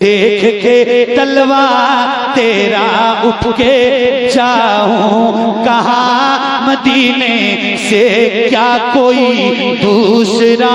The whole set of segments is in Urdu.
دیکھ کے تلوار تیرا اٹھ کے جاؤں کہاں، مدینے سے کیا کوئی دوسرا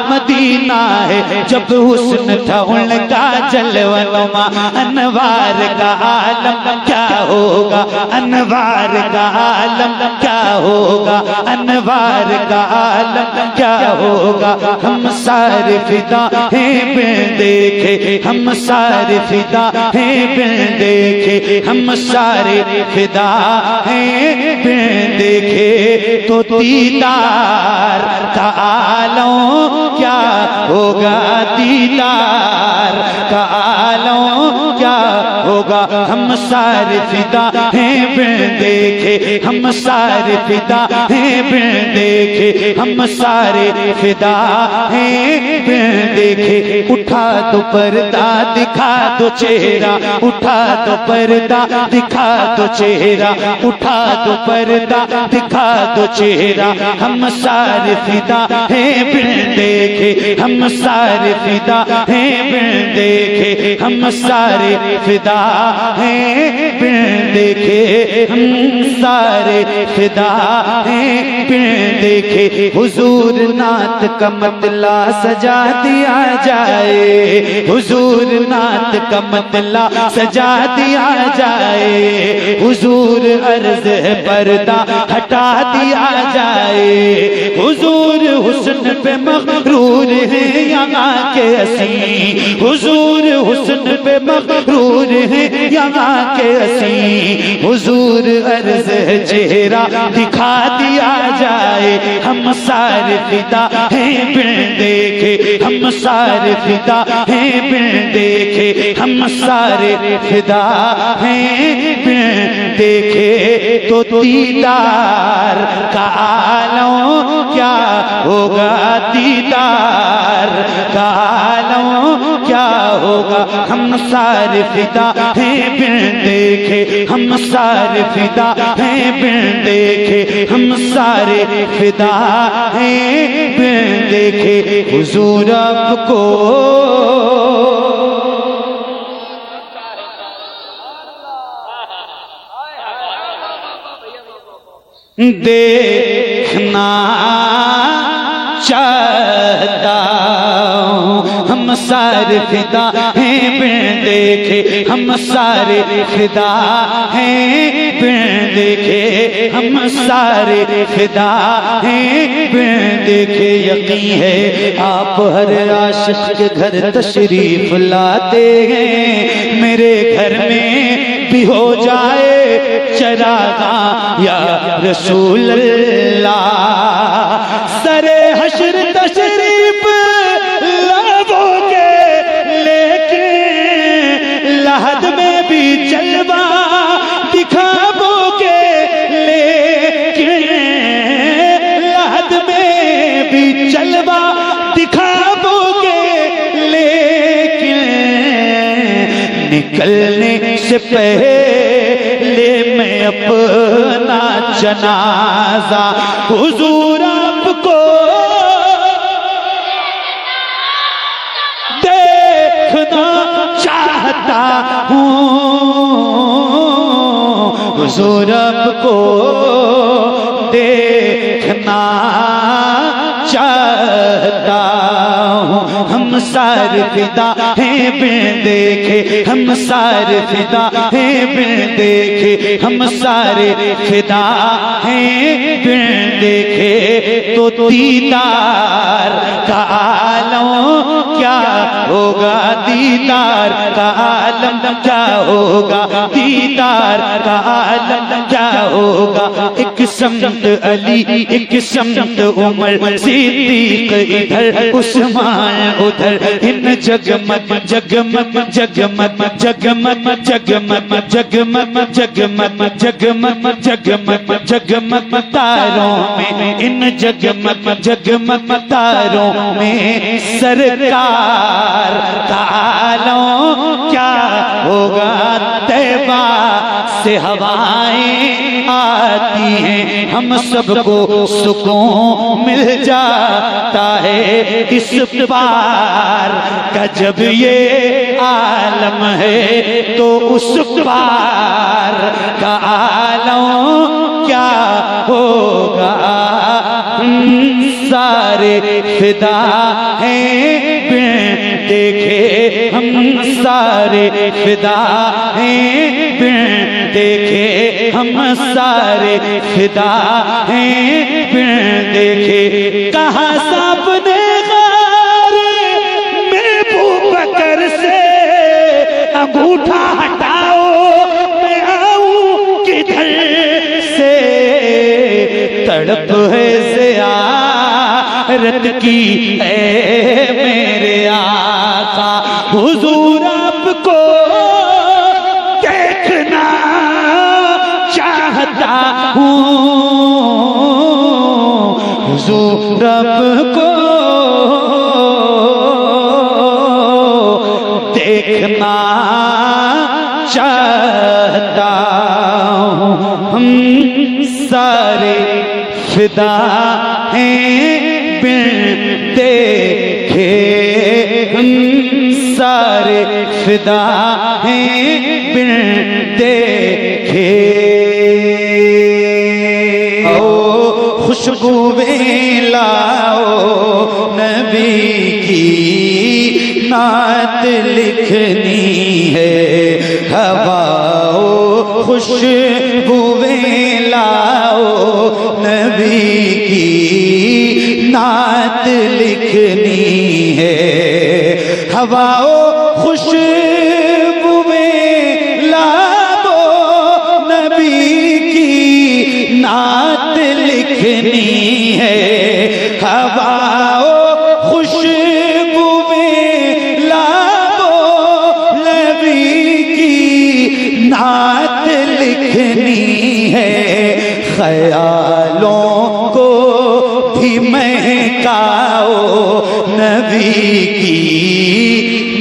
مدینہ ہے، جب حسن تھا ان کا جلوہ نما، انوار کا عالم کیا ہوگا، انوار کا عالم کیا ہوگا، انوار کا عالم کیا ہوگا۔ ہم سارے فدا ہیں بن دیکھے، ہم سارے فدا ہیں بن دیکھے، ہم سارے فدا ہیں بن دیکھے، تو دیدار کا عالم کیا ہوگا، دیدار کا عالم کیا ہوگا۔ ہم سارے فدا ہیں بن دیکھے، ہم سارے فدا ہیں بن دیکھے، ہم سارے فدا ہیں بن دیکھے۔ اٹھا تو پردہ دکھا دو چہرہ، اٹھا تو پردہ دکھا دو چہرہ، اٹھا تو پردہ دکھا دو چہرہ، ہم سارے فدا ہیں بن دیکھے، ہم سارے فدا ہیں بن دیکھے، ہم سارے فدا ہیں بن دیکھے، ہم سارے فدا ہیں بن دیکھے۔ حضور نعت کا مطلع سجا دیا جائے، حضور نعت کا مطلع سجا دیا جائے، حضور عرض پردہ ہٹا دیا جائے، حضور حسن پہ مغرور ہیں یہاں کے اسیں، حضور حسن پہ مغرور ہیں یہاں کے اسیں، حضور عرض چہرہ دکھا دیا جائے۔ ہم سارے فدا ہیں بن دیکھے، ہم سارے فدا ہیں بن دیکھے، ہم سارے فدا ہیں بن دیکھے، تو دیدار کا عالم کیا ہوگا، دیدار کا عالم کیا ہوگا۔ ہم سارے فدا ہیں بن دیکھے، ہم سارے فدا ہیں بن دیکھے، ہم سارے فدا ہیں بن دیکھے۔ حضور آپ کو دیکھنا چاہتا ہوں، ہم سارے فدا ہیں بن دیکھے، ہم سارے فدا ہیں بن دیکھے، ہم سارے فدا ہیں بن دیکھے۔ یقین ہے آپ ہر عاشق کے گھر تشریف لاتے ہیں، میرے گھر میں بھی ہو جائے چراغاں یا رسول اللہ، سر حشر تشریف لاؤ گے، لیکن لحد میں بھی جلوہ دکھاؤ گے، لیکن لحد میں بھی جلوہ دکھاؤ گے، لیکن نکلنے سے پہلے میں اپنا جنازہ حضور آپ کو دیکھنا چاہتا ہوں، حضور آپ کو دیکھنا چاہتا ہوں۔ ہم سارے فدا ہیں بن دیکھے، ہم سارے فدا ہیں بن دیکھے، ہم سارے فدا ہیں بن دیکھے، تو دیدار کا عالم کیا ہوگا، دیدار کا عالم کیا ہوگا، دیدار کا عالم کیا ہوگا۔ ایک سمت علی، ایک سمت عمر، صدیق ادھر، عثمان ادھر، ان جگمگ جگمگ جگمگ جگمگ جگمگ جگمگ جگمگ جگمگ جگمگ جگمگ تاروں میں، ان جگمگ جگمگ تاروں میں سرکار کا عالم کیا ہوگا، طیبہ سے ہوائیں آتی ہیں، ہم سب کو سکون مل جاتا ہے اس پار کا جب یہ عالم ہے تو اس پار کا عالم کیا ہوگا۔ سارے فدا ہیں بن دیکھے، ہم سارے فدا ہیں بن دیکھے، ہم سارے فدا ہیں بن دیکھے۔ کہاں سانپ نے غار میں ابوبکر سے انگوٹھا ہٹاؤ، میں آؤں کدھر سے، تڑپ ہے زیارت کی اے میرے آقا، حضور آپ کو دیکھنا چاہتا ہوں، حضور آپ کو دیکھنا چاہتا ہوں۔ ہم سارے فدا ہیں بن دیکھے، ہم سارے فدا ہیں بن دیکھے۔ او خوشبوئیں لاؤ نبی کی نعت لکھنی ہے، ہواؤ خوشبوئیں لاؤ نبی کی نعت لکھنی ہے، ہواؤ خوشبوئیں لاؤ نبی کی نعت لکھنی ہے، ہواؤ خوشبوئیں لاؤ نبی کی نعت لکھنی ہے، خیالوں کو بھی مہکاؤ نبی کی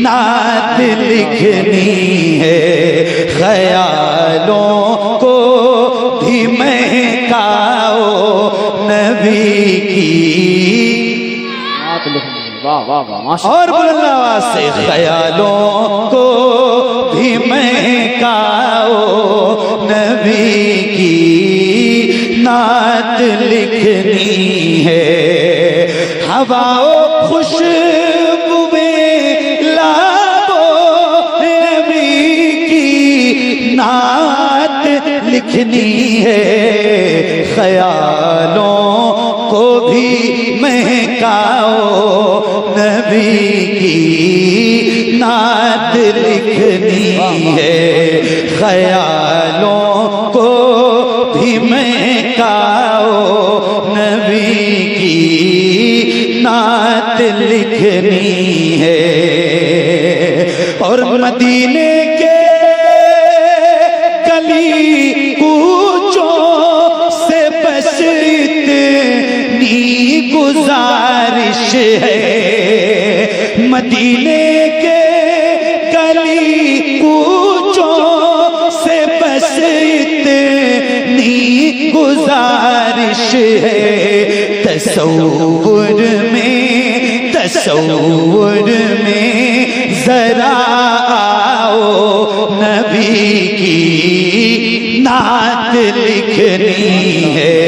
نعت لکھنی ہے، خیالوں کو بھی مہکاؤ نبی کی نعت لکھنی ہے۔ واہ واہ واہ، اور بلند آواز سے خیالوں کو بھی مہکاؤ نبی کی نعت لکھنی ہے، ہواؤ خوشبوئیں لاؤ نبی کی نعت لکھنی ہے، خیالوں کو بھی مہکاؤ نبی کی نعت لکھنی ہے، خیالوں کو بھی مہکاؤ نبی کی نعت لکھنی ہے۔ اور مدینے کے گلی کوچوں سے بس اتنی گزارش ہے، مدینے کے گلی کوچوں سے بس اتنی گزارش ہے، تصور میں ذرا آؤ نبی کی نعت لکھنی ہے،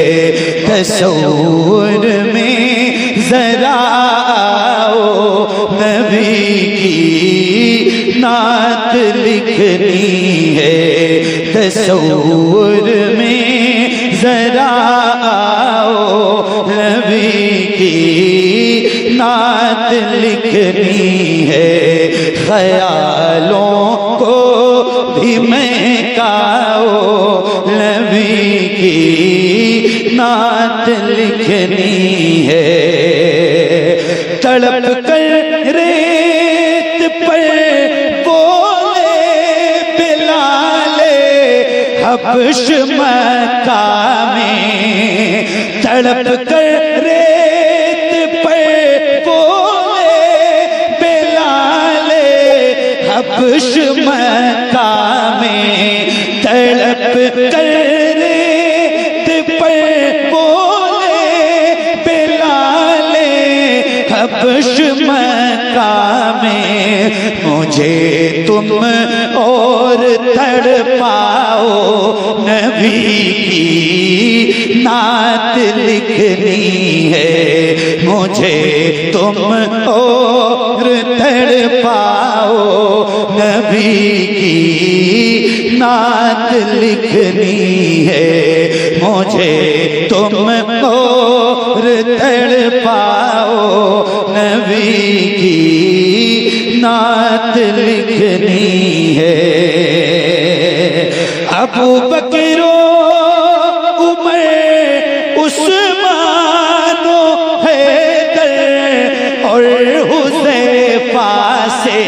تصور میں ذرا آؤ نبی کی نعت لکھنی ہے، تصور میں ذرا آؤ نبی کی نعت لکھنی ہے، خیالوں کو بھی مہکاؤ نبی کی نعت لکھنی ہے، تڑپ کر ریت پر بولے بلال حبش مکہ میں، تڑپ کر ریت پر بولے بلال حبش مکہ میں، تڑپ کر ریت پر بولے بلال حبش مکہ میں مجھے تم اور تڑپاؤ نبی کی نعت لکھنی ہے مجھے تم اور تڑپاؤ نبی کی نعت لکھنی ہے مجھے تم اور تڑپاؤ نبی کی نعت لکھنی ہے ابو بکر و عمر عثمان و حیدر اور حذیفہ سے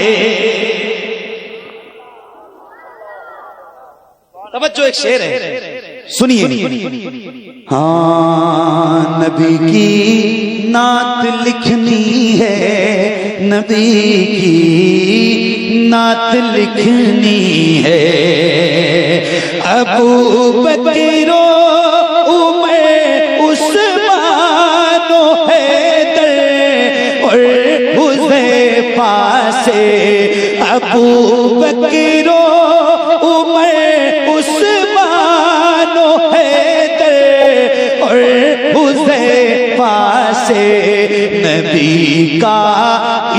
توجہ ایک شعر ہے سنیے ہاں نبی کی نعت لکھنی ہے نبی کی نعت لکھنی ہے ابو بکر و عمر عثمان و حیدر اور حذیفہ سے ابو بکر و عمر عثمان و حیدر اور حذیفہ سے نبی کا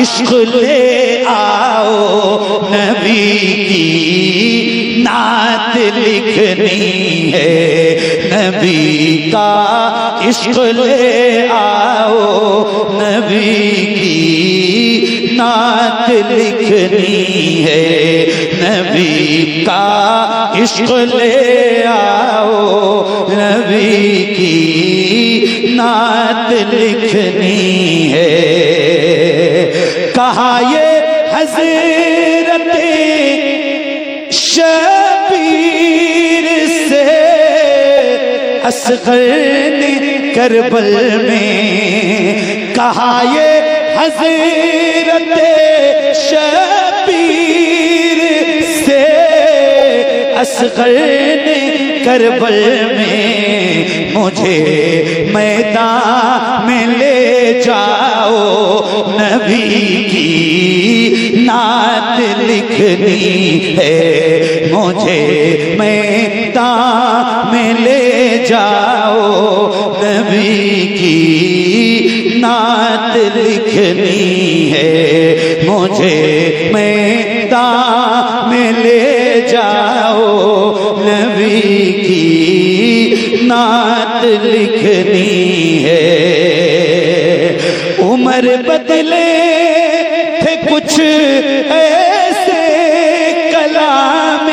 عشق لے آؤ نبی کی نعت لکھنی ہے نبی کا عشق لے آؤ نبی کی نعت لکھنی ہے نبی کا عشق لے آؤ نبی کی نعت لکھنی ہے کہا یہ حضرت شبیر سے اصغر نے کربل میں کہا یہ حضرت شبیر سے اصغر نے کربل میں مجھے میدان میں لے جاؤ نبی کی نعت لکھنی ہے مجھے میدان میں لے جاؤ نبی کی نعت لکھنی ہے مجھے میدان میں لے جاؤ نبی کی نعت لکھنی ہے عمر بدلے تھے کچھ ایسے کلام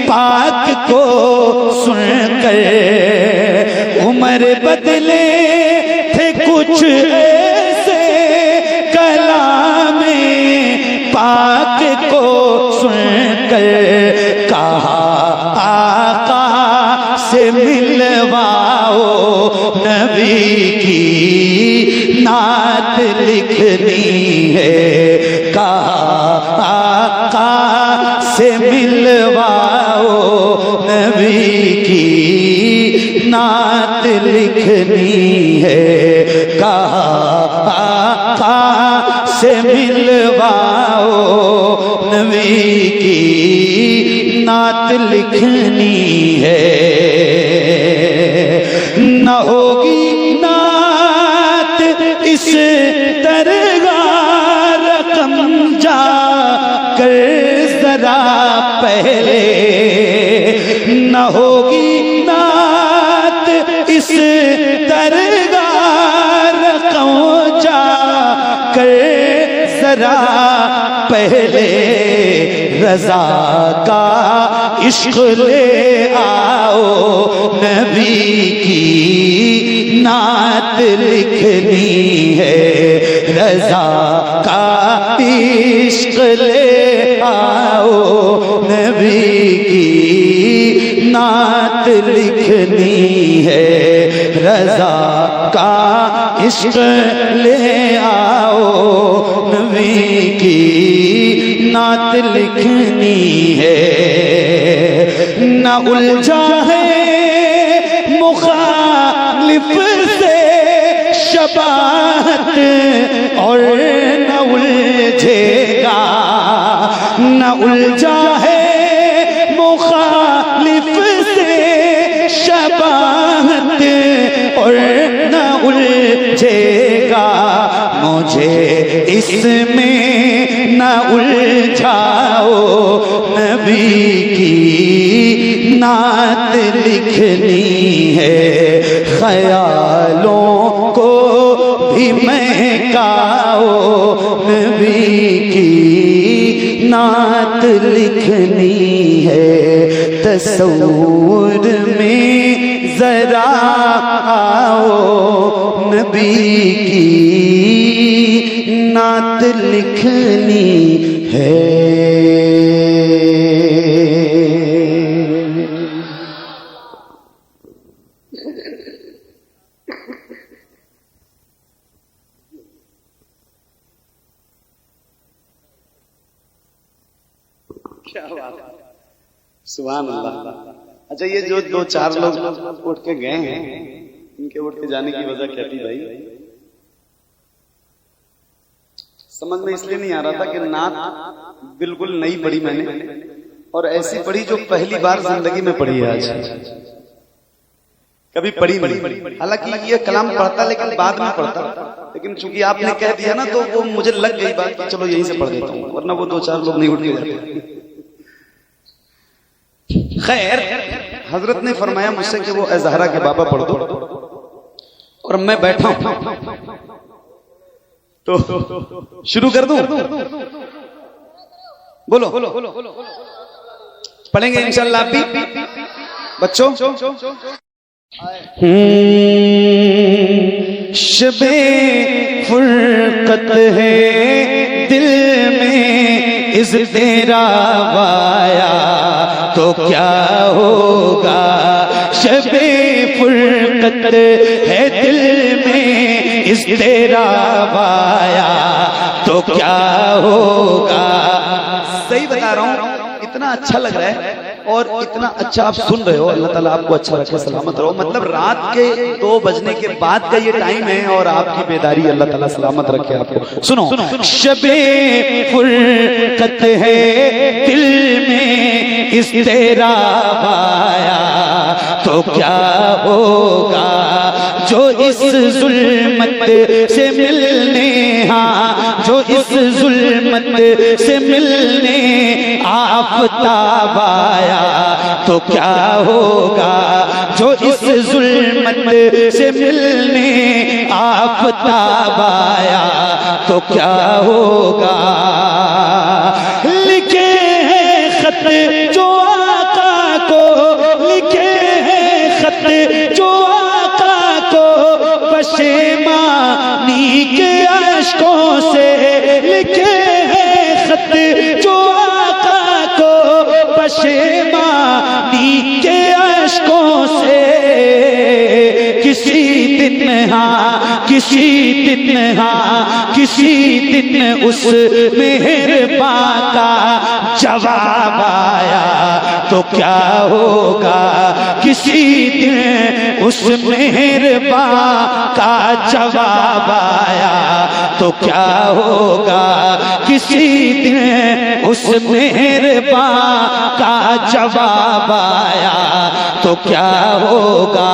پاک کو سن کر عمر بدلے تھے کچھ ایسے کلام پاک کو سن کر کہا آقا سے ملواؤ نبی کی نعت لکھنی ہے کہا آقا سے ملواؤ نبی کی نعت لکھنی ہے کہا آقا سے ملواؤ نبی کی نعت لکھنی ہے نہ ہوگی نعت اس طرح رقم جا کر ذرا پہلے نہ ہوگی نعت اس طرح رقم جا کر ذرا پہلے رضا کا عشق لے آؤ نبی کی نعت لکھنی ہے رضا کا عشق لے آؤ نبی کی نعت لکھنی ہے رضا کا عشق لے آؤ نبی کی نعت لکھنی ہے، نہ الجھا ہے مخالف سے شباہت اور نہ الجھے گا، نہ الجھا ہے مخالف سے شباہت اور نہ الجھے گا، مجھے اس میں نہ الجھاؤ، نبی کی نعت لکھنی ہے، خیالوں کو بھی مہکاؤ، نبی کی نعت لکھنی ہے، تصور میں ذرا آؤ، نبی کی نعت لکھنی ہے۔ سبحان اللہ۔ اچھا یہ جو دو چار لوگ اٹھ کے گئے ہیں، ان کے اٹھ کے جانے کی وجہ کیا تھی بھائی؟ سمجھ میں اس لیے نہیں آ رہا تھا کہ نعت بالکل نئی پڑھی میں نے، اور ایسی پڑھی جو پہلی بار زندگی میں پڑھی ہے، آج کبھی پڑھی نہیں۔ حالانکہ یہ کلام پڑھتا لیکن بعد میں پڑھتا، لیکن چونکہ آپ نے کہہ دیا نا تو وہ مجھے لگ گئی بات کہ چلو یہیں سے پڑھ دیتا ہوں، ورنہ وہ دو چار لوگ نہیں اٹھ کے جاتے۔ خیر، حضرت نے فرمایا مجھ سے کہ وہ اے زہرا کے بابا پڑھ دو، اور میں بیٹھا ہوں تو شروع کر دوں؟ بولو پڑھیں گے انشاءاللہ آپ بھی بچوں؟ شب فرقت ہے دل میں اضطراب آیا تو کیا ہوگا، شب فرقت ہے دل میں اضطراب آیا تو کیا ہوگا۔ صحیح بتا رہا ہوں، اتنا اچھا لگ رہا ہے اور اتنا اچھا آپ سن رہے ہو، اللہ تعالیٰ آپ کو اچھا رکھے، سلامت رہو۔ مطلب رات کے 2 بجنے کے بعد کا یہ ٹائم ہے اور آپ کی بیداری، اللہ تعالیٰ سلامت رکھے آپ کو۔ سنو، شب فرقت ہے دل میں اضطراب آیا تو کیا ہوگا، جو اس ظلمت سے ملنے، ہاں جو اس ظلمت سے ملنے آفتاب آیا تو کیا ہوگا، جو اس ظلمت سے ملنے آفتاب آیا تو کیا ہوگا۔ لکھے ہیں خط جو آقا کو، لکھے ہیں خط جو آقا کو پشیمانی کے اشکوں سے، لکھے ہیں خط جو آقا کو پشیمانی کے اشکوں سے، کسی دن ہاں کسی دن ہاں کسی دن اس مہرباں کا جواب آیا تو کیا ہوگا، کسی دن اس مہرباں کا جواب آیا تو کیا ہوگا، کسی دن اس مہرباں کا جواب آیا تو کیا ہوگا۔